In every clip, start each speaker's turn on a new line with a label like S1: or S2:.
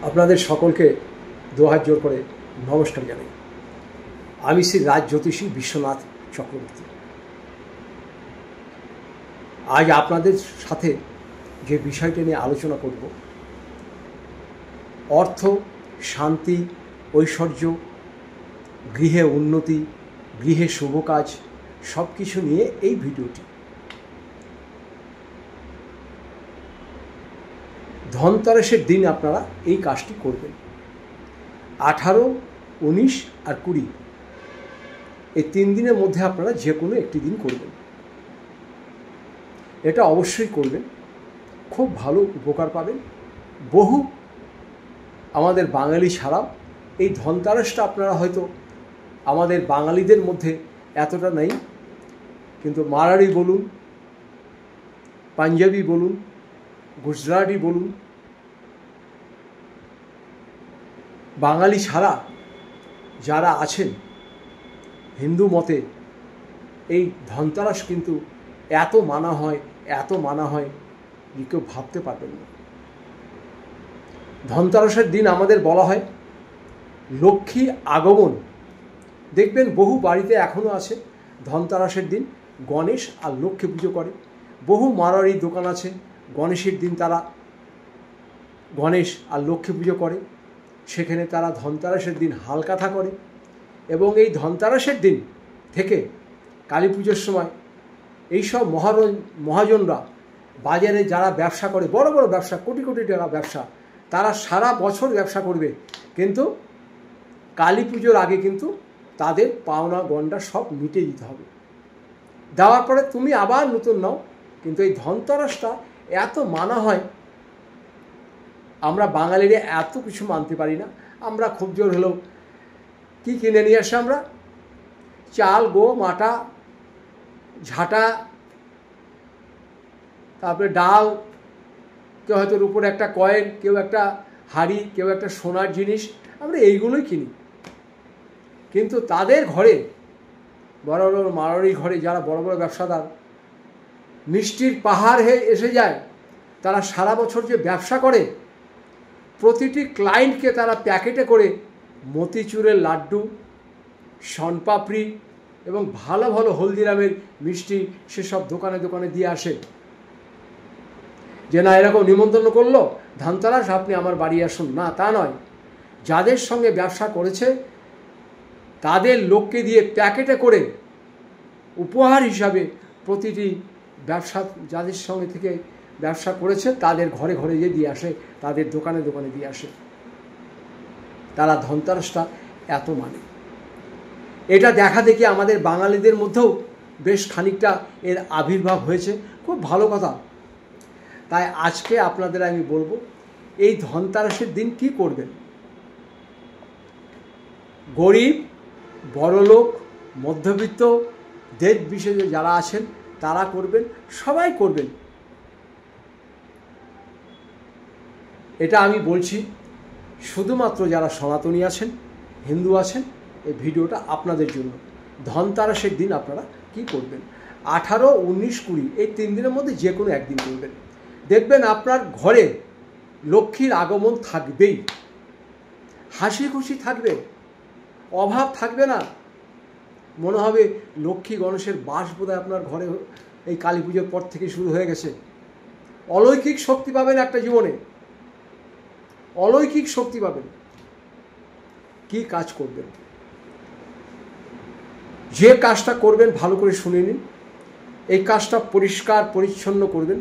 S1: আপনাদের সকলকে দোহাত জোর করে নমস্কার জানাই। আমি শ্রী রাজ জ্যোতিষী বিশ্বনাথ চক্রবর্তী। আজ আপনাদের সাথে যে বিষয়টা নিয়ে আলোচনা করব, অর্থ, শান্তি, ঐশ্বর্য, গৃহে উন্নতি, গৃহে শুভ কাজ, সব কিছু নিয়ে এই ভিডিওটি। ধনতেরাসের দিন আপনারা এই কাজটি করবেন। 18, 19 আর 20 এই 3 দিনের মধ্যে আপনারা যে কোনো একটি দিন করবেন। এটা অবশ্যই করবেন, খুব ভালো উপকার পাবেন। বহু আমাদের বাঙালি ছাড়াও এই ধনতেরাসটা আপনারা হয়তো আমাদের বাঙালিদের মধ্যে এতটা নেই, কিন্তু মারাঠি বলুন, পাঞ্জাবি বলুন, গুজরাটি বলুন, বাঙালি ছাড়া যারা আছেন হিন্দু মতে এই ধনতেরাস কিন্তু এত মানা হয় যে কেউ ভাবতে পারবেন না। ধনতেরাসের দিন আমাদের বলা হয় লক্ষ্মী আগমন। দেখবেন বহু বাড়িতে এখনও আছে ধনতেরাসের দিন গণেশ আর লক্ষ্মী পুজো করে। বহু মারোয়াড়ির দোকান আছে, গণেশের দিন তারা গণেশ আর লক্ষ্মী পুজো করে। সেখানে তারা ধনতেরাসের দিন হালকাথা করে এবং এই ধনতেরাসের দিন থেকে কালী পুজোর সময় এইসব মহাজনরা বাজারে যারা ব্যবসা করে, বড় বড় ব্যবসা, কোটি কোটি টাকা ব্যবসা, তারা সারা বছর ব্যবসা করবে, কিন্তু কালী পুজোর আগে কিন্তু তাদের পাওনা গন্ডা সব মিটিয়ে দিতে হবে। দেওয়ার পরে তুমি আবার নতুন নাও। কিন্তু এই ধনতেরাসটা এত মানা হয়, আমরা বাঙালিরা এত কিছু মানতে পারি না। আমরা খুব জোর হলেও কি কিনে নিয়ে আসি? আমরা চাল, গম, আটা, ঝাঁটা, তারপরে ডাল, কেউ হয়তো রূপোর একটা কয়েন, কেউ একটা হাড়ি, কেউ একটা সোনার জিনিস, আমরা এইগুলোই কিনি। কিন্তু তাদের ঘরে, বড় বড় মারোয়াড়ি ঘরে যারা বড় বড় ব্যবসাদার, মিষ্টির পাহাড় হয়ে এসে যায়। তারা সারা বছর যে ব্যবসা করে, প্রতিটি ক্লায়েন্টকে তারা প্যাকেটে করে মতিচুরের লাড্ডু, শনপাপড়ি এবং ভালো ভালো হলদিরামের মিষ্টি সেসব দোকানে দোকানে দিয়ে আসে, যে না এরকম নিমন্ত্রণ করলো ধনতেরাস, আপনি আমার বাড়ি আসুন। না, তা নয়। যাদের সঙ্গে ব্যবসা করেছে তাদের লোককে দিয়ে প্যাকেটে করে উপহার হিসাবে প্রতিটি ব্যবসা, যাদের সঙ্গে থেকে ব্যবসা করেছে তাদের ঘরে ঘরে দিয়ে আসে, তাদের দোকানে দোকানে দিয়ে আসে। তারা ধনতেরাসটা এত মানে। এটা দেখা দেখি আমাদের বাঙালিদের মধ্যেও বেশ খানিকটা এর আবির্ভাব হয়েছে। খুব ভালো কথা। তাই আজকে আপনাদের আমি বলবো এই ধনতেরাসের দিন কি করবেন। গরিব, বড়লোক, মধ্যবিত্ত, দেশ বিশেষে যারা আছেন তারা করবেন, সবাই করবেন। এটা আমি বলছি শুধুমাত্র যারা সনাতনী আছেন, হিন্দু আছেন, এই ভিডিওটা আপনাদের জন্য। ধনতেরাসের দিন আপনারা কি করবেন? 18, 19, 20 এই 3 দিনের মধ্যে যে কোনো একদিন করবেন। দেখবেন আপনার ঘরে লক্ষ্মীর আগমন থাকবেই, হাসি খুশি থাকবে, অভাব থাকবে না। মনে হবে লক্ষ্মী গণেশের বাস বোধহয় আপনার ঘরে এই কালী পুজোর পর থেকে শুরু হয়ে গেছে। অলৌকিক শক্তি পাবেন একটা জীবনে, অলৌকিক শক্তি পাবেন। কি কাজ করবেন? যে কাজটা করবেন ভালো করে শুনে নিন। এই কাজটা পরিষ্কার পরিচ্ছন্ন করবেন।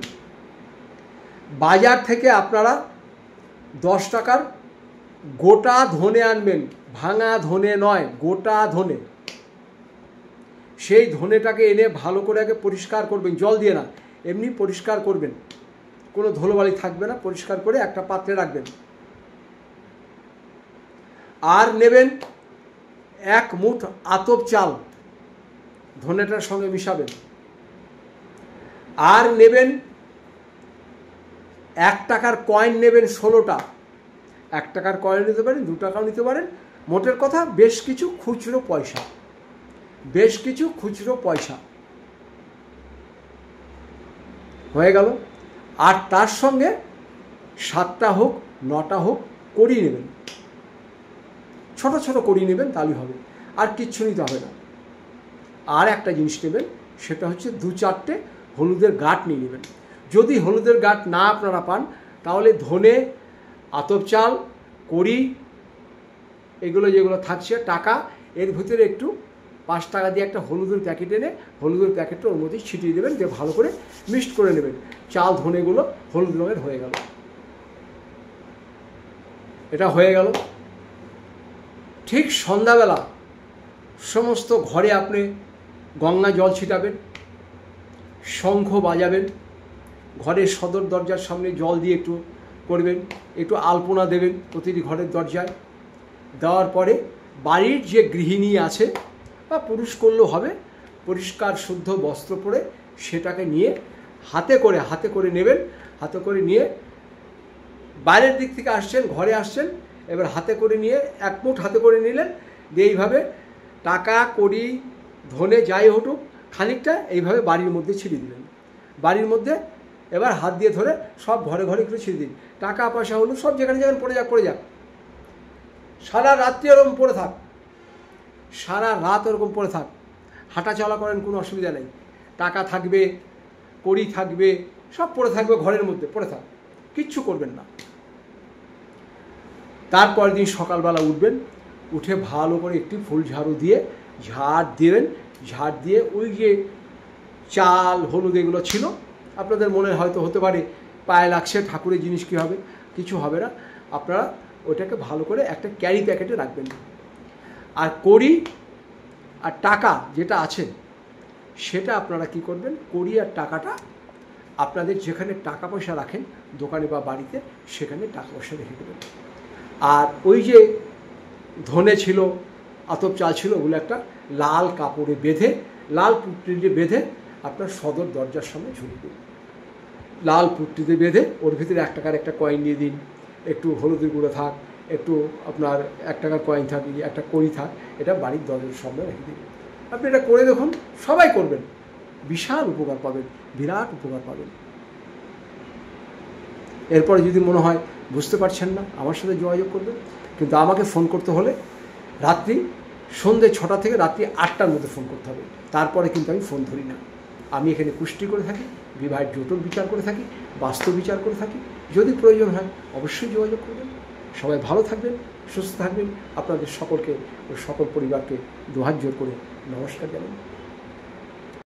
S1: বাজার থেকে আপনারা 10 টাকার গোটা ধনে আনবেন, ভাঙা ধনে নয়, গোটা ধনে। সেই ধনেটাকে এনে ভালো করে আগে পরিষ্কার করবেন, জল দিয়ে না, এমনি পরিষ্কার করবেন, কোনো ধুলোবালি থাকবে না। পরিষ্কার করে একটা পাত্রে রাখবেন। আর নেবেন 1 মুঠ আতপ চাল, ধনেটার সঙ্গে মিশাবেন। আর নেবেন 1 টাকার কয়েন নেবেন 16টা। 1 টাকার কয়েন নিতে পারেন, 2 টাকাও নিতে পারেন। মোটের কথা বেশ কিছু খুচরো পয়সা, বেশ কিছু খুচরো পয়সা হয়ে গেল। আর তার সঙ্গে 7টা হোক 9টা হোক কড়ি নেবেন, ছোট ছোট কড়ি নেবেন, তাহলেই হবে, আর কিচ্ছু নিতে হবে না। আর একটা জিনিস নেবেন, সেটা হচ্ছে 2-4টে হলুদের গাঁট নিয়ে নেবেন। যদি হলুদের গাঁট না আপনারা পান, তাহলে ধনে, আতপ চাল, কড়ি, এগুলো যেগুলো থাকছে টাকা, এর ভিতরে একটু 5 টাকা দিয়ে একটা হলুদের প্যাকেট এনে হলুদের প্যাকেটটা ওর মধ্যে ছিটিয়ে দেবেন, দিয়ে ভালো করে মিক্সড করে নেবেন। চাল ধনেগুলো হলুদ রঙের হয়ে গেল। এটা হয়ে গেল। ঠিক সন্ধ্যাবেলা সমস্ত ঘরে আপনি গঙ্গা জল ছিটাবেন, শঙ্খ বাজাবেন, ঘরের সদর দরজার সামনে জল দিয়ে একটু করবেন, একটু আলপনা দেবেন প্রতিটি ঘরের দরজায়। দেওয়ার পরে বাড়ির যে গৃহিণী আছে বা পুরুষ করলেও হবে, পরিষ্কার শুদ্ধ বস্ত্র পরে সেটাকে নিয়ে হাতে করে নেবেন। হাতে করে নিয়ে বাইরের দিক থেকে আসছেন, ঘরে আসছেন, এবার হাতে করে নিয়ে এক মুঠ হাতে করে নিলেন, দিয়ে এইভাবে টাকা, কড়ি, ধনে যাই হটুক খানিকটা এইভাবে বাড়ির মধ্যে ছিটিয়ে দিলেন। বাড়ির মধ্যে এবার হাত দিয়ে ধরে সব ঘরে ঘরে একটু ছিটিয়ে দিন। টাকা পয়সা হলো সব যেখানে যেখানে পড়ে যাক। সারা রাত্রি এরকম পড়ে থাক, সারা রাত ওরকম পড়ে থাক, হাঁটা চলা করেন, কোনো অসুবিধা নেই। টাকা থাকবে, কড়ি থাকবে, সব পড়ে থাকবে ঘরের মধ্যে, পড়ে থাক, কিচ্ছু করবেন না। তারপর দিন সকালবেলা উঠবেন, উঠে ভালো করে একটি ফুল ঝাড়ু দিয়ে ঝাড় দেবেন। ঝাড় দিয়ে ওই যে চাল হলুদ এগুলো ছিল, আপনাদের মনে হয়তো হতে পারে পায়ে লাগছে, ঠাকুরের জিনিস কী হবে, কিছু হবে না। আপনারা ওইটাকে ভালো করে একটা ক্যারি প্যাকেটে রাখবেন। আর কড়ি আর টাকা যেটা আছে সেটা আপনারা কি করবেন, কড়ি আর টাকাটা আপনাদের যেখানে টাকা পয়সা রাখেন দোকানে বা বাড়িতে, সেখানে টাকা পয়সা রেখে দেবেন। আর ওই যে ধনে ছিল, আতপ চাল ছিল, ওগুলো একটা লাল কাপড়ে বেঁধে, লাল পুট্টিতে বেঁধে আপনার সদর দরজার সামনে ঝুলিয়ে দিন। লাল পুট্টিতে বেঁধে ওর ভিতরে 1 টাকার একটা কয়েন দিয়ে দিন, একটু হলুদের গুঁড়ো থাক, একটু আপনার 1 টাকার কয়েন থাক, একটা কড়ি থাক, এটা বাড়ির দরজার সামনে রেখে দিন। আপনি এটা করে দেখুন, সবাই করবেন, বিশাল উপকার পাবেন, বিরাট উপকার পাবেন। এরপরে যদি মনে হয় বুঝতে পারছেন না, আমার সাথে যোগাযোগ করবেন, কিন্তু আমাকে ফোন করতে হলে রাত্রি সন্ধ্যে 6টা থেকে রাত্রি 8টার মধ্যে ফোন করতে হবে। তারপরে কিন্তু আমি ফোন ধরি না। আমি এখানে কুষ্টি করে থাকি, বিবাহের জটিল বিচার করে থাকি, বাস্তব বিচার করে থাকি। যদি প্রয়োজন হয় অবশ্যই যোগাযোগ করবেন। সবাই ভালো থাকবেন, সুস্থ থাকবেন। আপনাদের সকলকে ও সকল পরিবারকে দুহাত জোর করে নমস্কার জানাই।